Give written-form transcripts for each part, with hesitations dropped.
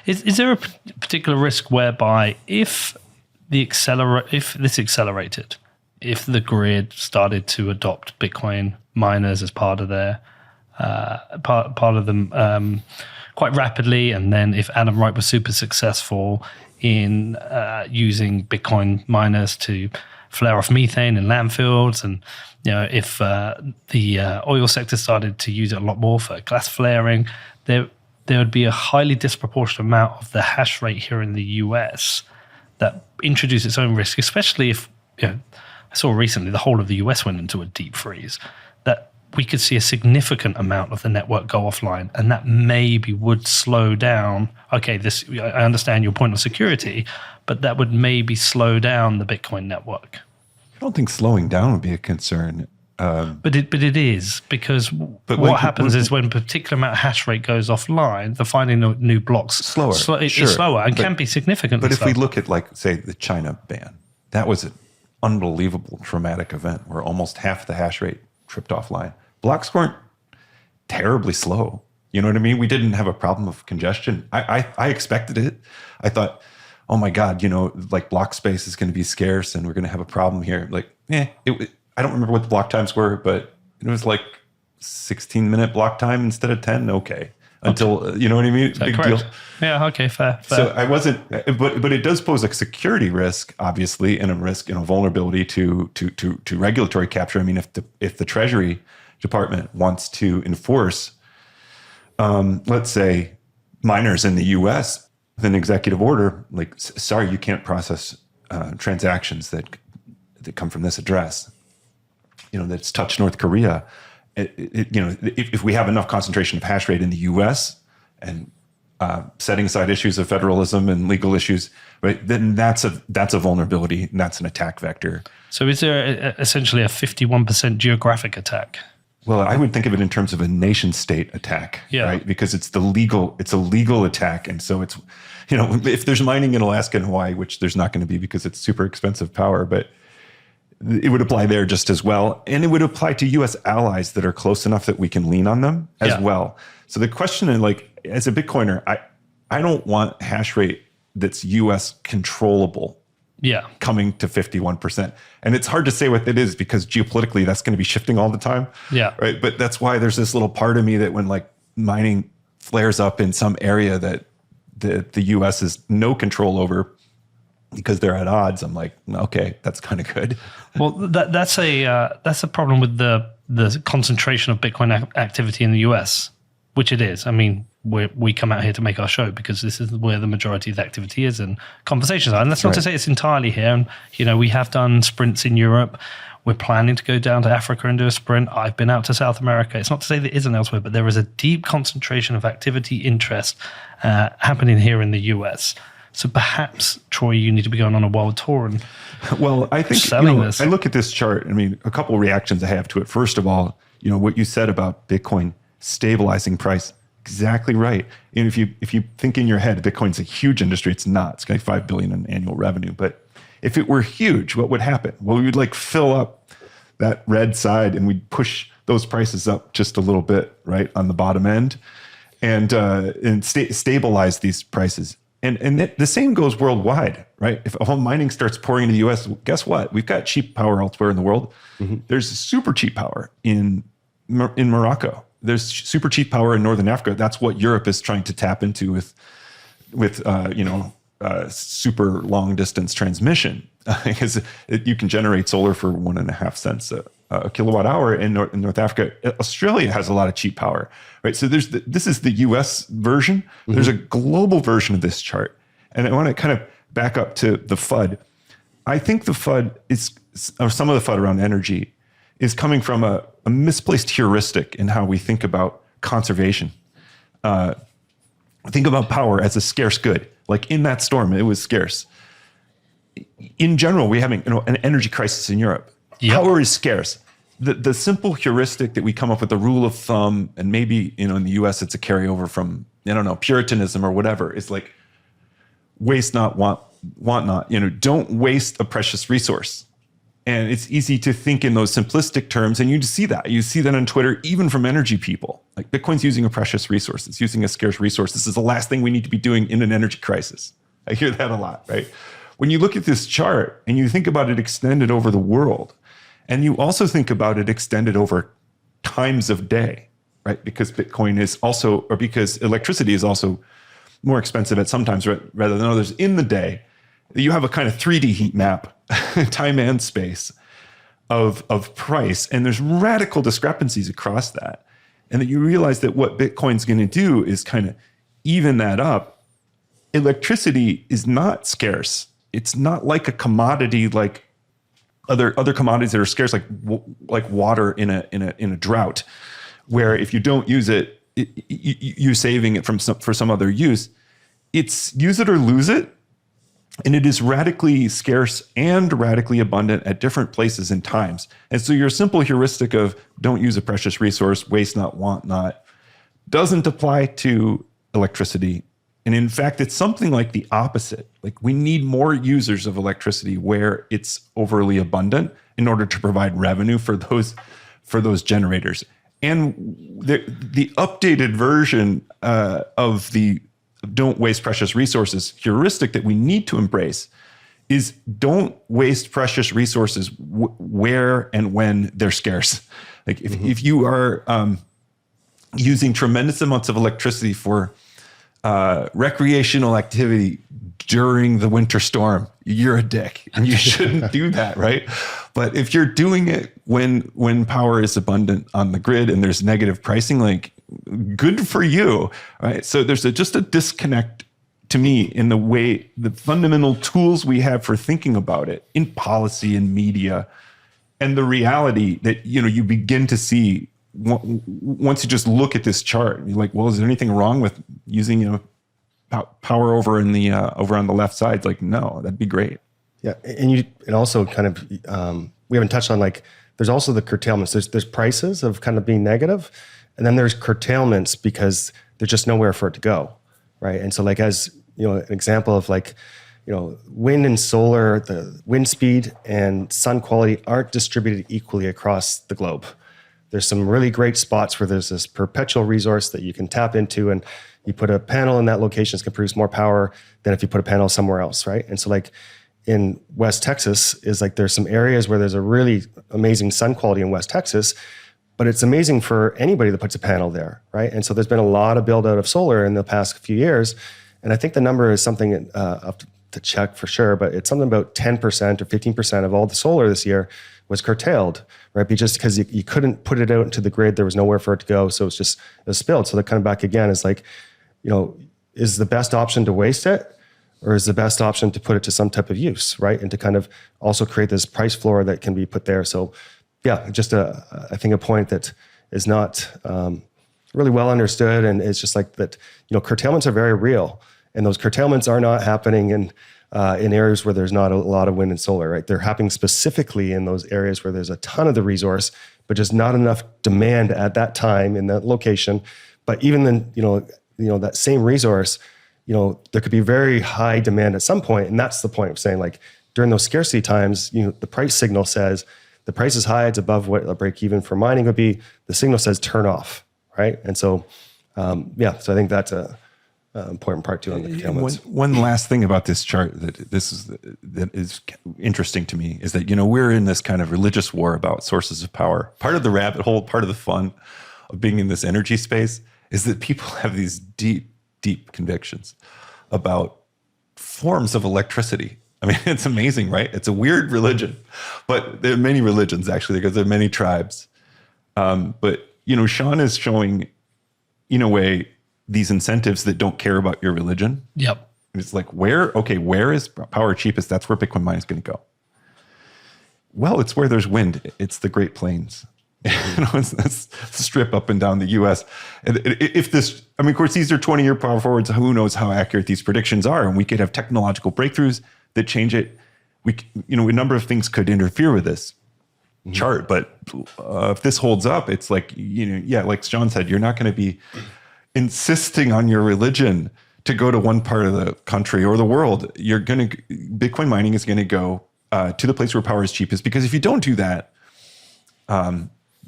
Is there a particular risk whereby if this accelerated, if the grid started to adopt Bitcoin miners as part of their part of them quite rapidly, and then if Adam Wright was super successful in using Bitcoin miners to flare off methane in landfills, and if the oil sector started to use it a lot more for gas flaring, there would be a highly disproportionate amount of the hash rate here in the US that introduced its own risk, especially if, I saw recently the whole of the US went into a deep freeze, that we could see a significant amount of the network go offline, and that maybe would slow down. Okay, I understand your point of security, but that would maybe slow down the Bitcoin network. I don't think slowing down would be a concern. But it is, because what happens is when a particular amount of hash rate goes offline, the finding of new blocks is slower and can be significantly slower. But if we look at, say, the China ban, that was an unbelievable traumatic event where almost half the hash rate tripped offline. Blocks weren't terribly slow. You know what I mean? We didn't have a problem of congestion. I expected it. I thought, oh my God, block space is going to be scarce and we're going to have a problem here. I don't remember what the block times were, but it was 16-minute block time instead of 10. Okay. Until, you know what I mean? Big correct? Deal. Yeah. Okay. Fair. So I wasn't, but it does pose a security risk, obviously, and a risk, vulnerability to regulatory capture. I mean, if the Treasury Department wants to enforce, let's say, miners in the U.S. with an executive order, sorry, you can't process transactions that come from this address, that's touched North Korea. If we have enough concentration of hash rate in the U.S. and setting aside issues of federalism and legal issues, right, then that's a vulnerability and that's an attack vector. So is there essentially a 51% geographic attack? Well, I would think of it in terms of a nation state attack, right? Because it's a legal attack. And so it's, if there's mining in Alaska and Hawaii, which there's not going to be because it's super expensive power, but it would apply there just as well. And it would apply to US allies that are close enough that we can lean on them as well. So the question is, as a Bitcoiner, I don't want hash rate that's US controllable coming to 51%. And it's hard to say what that is because geopolitically that's going to be shifting all the time. Yeah. Right. But that's why there's this little part of me that when mining flares up in some area that the US has no control over because they're at odds, I'm like, okay, that's kind of good. Well, that's a problem with the concentration of Bitcoin activity in the US, which it is. I mean, we come out here to make our show because this is where the majority of the activity is and conversations are. And that's not to say it's entirely here. And, we have done sprints in Europe. We're planning to go down to Africa and do a sprint. I've been out to South America. It's not to say there isn't elsewhere, but there is a deep concentration of activity, interest happening here in the US. So perhaps, Troy, you need to be going on a world tour and I think selling this. I look at this chart. I mean, a couple of reactions I have to it. First of all, what you said about Bitcoin stabilizing price, exactly right. And if you think in your head, Bitcoin's a huge industry, it's not. It's like $5 billion in annual revenue. But if it were huge, what would happen? Well, we would fill up that red side and we'd push those prices up just a little bit, right, on the bottom end, and stabilize these prices. And the same goes worldwide, right? If all mining starts pouring into the U.S., guess what? We've got cheap power elsewhere in the world. Mm-hmm. There's super cheap power in Morocco. There's super cheap power in Northern Africa. That's what Europe is trying to tap into with super long distance transmission, because you can generate solar for 1.5 cents a kilowatt hour in North Africa. Australia has a lot of cheap power, right? So this is the US version. Mm-hmm. There's a global version of this chart. And I want to kind of back up to the FUD. I think the FUD or some of the FUD around energy is coming from a misplaced heuristic in how we think about conservation. Think about power as a scarce good. Like in that storm, it was scarce. In general, we're having an energy crisis in Europe. Yep. Power is scarce. The simple heuristic that we come up with, the rule of thumb, and maybe in the US it's a carryover from Puritanism or whatever. It's like waste not, want not. Don't waste a precious resource. And it's easy to think in those simplistic terms. And you just see that. You see that on Twitter, even from energy people. Like Bitcoin's using a precious resource. It's using a scarce resource. This is the last thing we need to be doing in an energy crisis. I hear that a lot, right? When you look at this chart and you think about it extended over the world, and you also think about it extended over times of day, right? Because Bitcoin is also, or because electricity is also more expensive at some times rather than others in the day, you have a kind of 3D heat map, time and space of price. And there's radical discrepancies across that. And that you realize that what Bitcoin's going to do is kind of even that up. Electricity is not scarce. It's not like a commodity like other commodities that are scarce, like water in a drought, where if you don't use it, you're saving it for some other use. It's use it or lose it. And it is radically scarce and radically abundant at different places and times. And so your simple heuristic of don't use a precious resource, waste not, want not, doesn't apply to electricity. And in fact, it's something like the opposite. Like we need more users of electricity where it's overly abundant in order to provide revenue for those generators. And the updated version of the don't waste precious resources heuristic that we need to embrace is don't waste precious resources where and when they're scarce. Like if you are using tremendous amounts of electricity for recreational activity during the winter storm, you're a dick and you shouldn't do that, right? But if you're doing it when power is abundant on the grid and there's negative pricing, like good for you, right? So there's just a disconnect to me in the way the fundamental tools we have for thinking about it in policy and media, and the reality that you begin to see once you just look at this chart. You're like, well, is there anything wrong with using power over in the over on the left side? It's like, no, that'd be great. Yeah, and also kind of we haven't touched on, like, there's also the curtailments. There's prices of kind of being negative, and then there's curtailments because there's just nowhere for it to go, right? And so, like, as an example of, like, wind and solar, the wind speed and sun quality aren't distributed equally across the globe. There's some really great spots where there's this perpetual resource that you can tap into, and you put a panel in that location, it's going to produce more power than if you put a panel somewhere else, right? And so, like, in West Texas is like there's some areas where there's a really amazing sun quality in West Texas, but it's amazing for anybody that puts a panel there, right? And so there's been a lot of build out of solar in the past few years, and I think the number is something up to check for sure, but it's something about 10% or 15% of all the solar this year was curtailed, right? Just because you couldn't put it out into the grid, there was nowhere for it to go, so it was spilled. So that kind of back again is like, is the best option to waste it, or is the best option to put it to some type of use, right? And to kind of also create this price floor that can be put there. So yeah, just I think a point that is not really well understood, and it's just like that, curtailments are very real, and those curtailments are not happening in areas where there's not a lot of wind and solar, right? They're happening specifically in those areas where there's a ton of the resource, but just not enough demand at that time in that location. But even then, that same resource, there could be very high demand at some point. And that's the point of saying, like, during those scarcity times, the price signal says the price is high, it's above what a break even for mining would be. The signal says turn off, right? And so, so I think that's a important part too on the curtailments. One last thing about this chart that is interesting to me is that, we're in this kind of religious war about sources of power. Part of the rabbit hole, part of the fun of being in this energy space is that people have these deep convictions about forms of electricity. I mean, it's amazing, right? It's a weird religion, but there are many religions actually, because there are many tribes. But Shaun is showing, in a way, these incentives that don't care about your religion. Yep. It's like, where is power cheapest? That's where Bitcoin mining is going to go. Well, it's where there's wind. It's the Great Plains. It's strip up and down the U.S. Of course, these are 20-year power forwards. Who knows how accurate these predictions are? And we could have technological breakthroughs that change it. A number of things could interfere with this chart. But if this holds up, it's like, like Shaun said, you're not going to be insisting on your religion to go to one part of the country or the world. Bitcoin mining is going to go to the place where power is cheapest, because if you don't do that,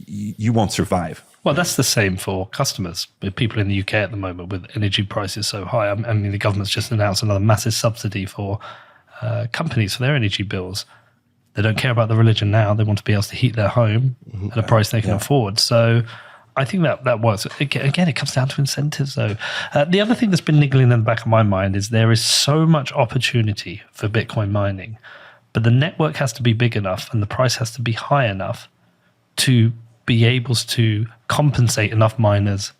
you won't survive. Well, that's the same for customers. With people in the UK at the moment with energy prices so high, I mean, the government's just announced another massive subsidy for companies for their energy bills. They don't care about the religion now. They want to be able to heat their home at a price they can afford. So I think that works. Again, it comes down to incentives, though. The other thing that's been niggling in the back of my mind is there is so much opportunity for Bitcoin mining, but the network has to be big enough and the price has to be high enough to be able to compensate enough miners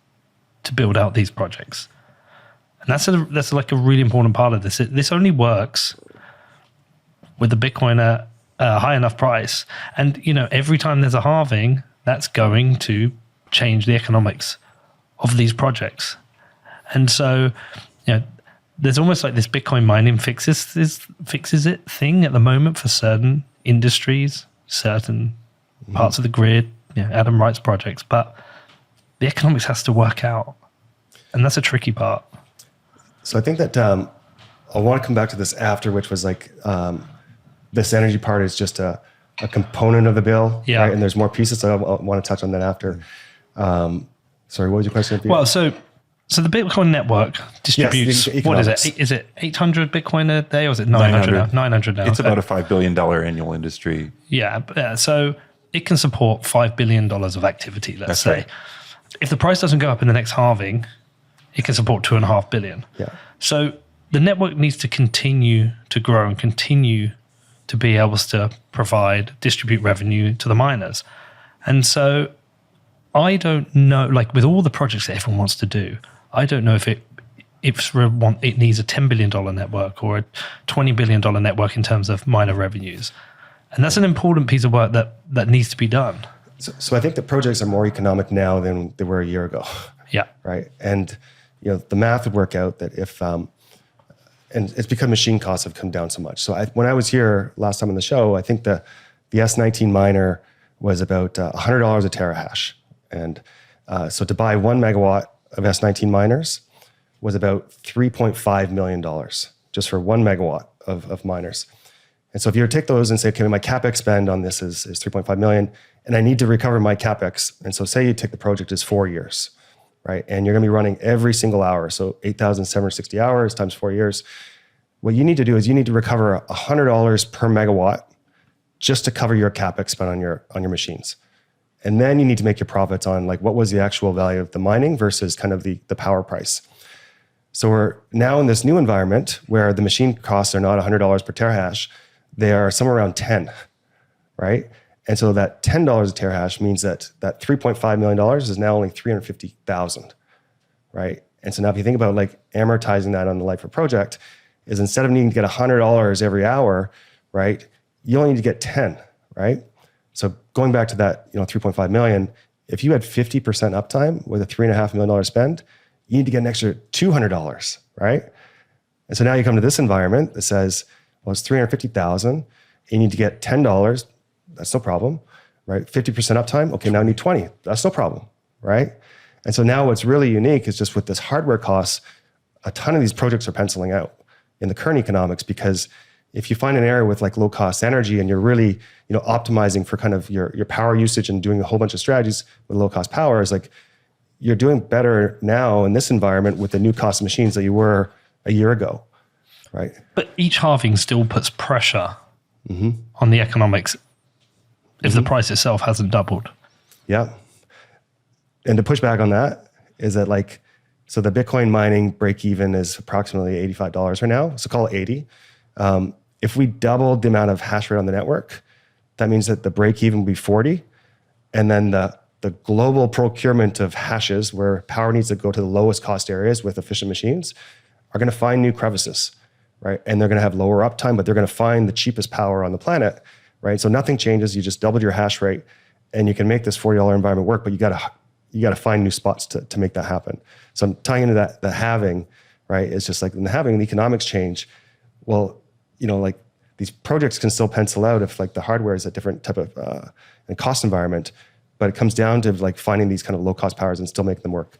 to build out these projects. And that's like a really important part of this. This only works with the Bitcoin at a high enough price. And, every time there's a halving, that's going to change the economics of these projects. And so, there's almost like this Bitcoin mining fixes it thing at the moment for certain industries, certain parts of the grid, Adam Wright's projects, but the economics has to work out. And that's a tricky part. So I think that I want to come back to this after, which was like this energy part is just a component of the bill, right? And there's more pieces, so I want to touch on that after. Sorry, what was your question? Well, so the Bitcoin network distributes, what is it? Is it 800 Bitcoin a day or is it 900 now? 900 now. It's about a $5 billion annual industry. Yeah. So it can support $5 billion of activity, let's say. Right. If the price doesn't go up in the next halving, it can support $2.5 billion. Yeah. So the network needs to continue to grow and continue to be able to distribute revenue to the miners. And so I don't know, like with all the projects that everyone wants to do, I don't know if it needs a $10 billion network or a $20 billion network in terms of miner revenues. And that's an important piece of work that needs to be done. So I think the projects are more economic now than they were a year ago. Yeah. Right. And, the math would work out that if, and it's because machine costs have come down so much. So when I was here last time on the show, I think the S19 miner was about $100 a terahash. And so to buy 1 megawatt of S19 miners was about $3.5 million just for 1 megawatt of miners. And so if you were to take those and say, okay, my CapEx spend on this is 3.5 million, and I need to recover my CapEx. And so say you take the project as 4 years, right? And you're gonna be running every single hour. So 8,760 hours times 4 years. What you need to do is you need to recover $100 per megawatt just to cover your CapEx spend on your machines. And then you need to make your profits on like what was the actual value of the mining versus kind of the power price. So we're now in this new environment where the machine costs are not $100 per terahash, they are somewhere around 10, right? And so that $10 a terahash means that $3.5 million is now only $350,000, right? And so now if you think about like amortizing that on the life of project, is instead of needing to get $100 every hour, right, you only need to get 10, right? So going back to that, $3.5 million, if you had 50% uptime with a $3.5 million spend, you need to get an extra $200, right? And so now you come to this environment that says, well, it's $350,000. You need to get $10. That's no problem, right? 50% uptime. Okay, now I need 20. That's no problem, right? And so now what's really unique is just with this hardware costs, a ton of these projects are penciling out in the current economics, because if you find an area with like low cost energy and you're really, optimizing for kind of your power usage and doing a whole bunch of strategies with low cost power, is like you're doing better now in this environment with the new cost machines that you were a year ago, right? But each halving still puts pressure on the economics if the price itself hasn't doubled. Yeah. And to push back on that is that like, so the Bitcoin mining break even is approximately $85 right now. So call it 80. If we doubled the amount of hash rate on the network, that means that the break even would be 40. And then the global procurement of hashes, where power needs to go to the lowest cost areas with efficient machines, are going to find new crevices, right? And they're going to have lower uptime, but they're going to find the cheapest power on the planet, right? So nothing changes. You just doubled your hash rate, and you can make this $40 environment work. But you got to find new spots to make that happen. So I'm tying into that the halving, right? It's just like in the halving, the economics change. Well, like these projects can still pencil out if like the hardware is a different type of cost environment, but it comes down to like finding these kind of low cost powers and still make them work.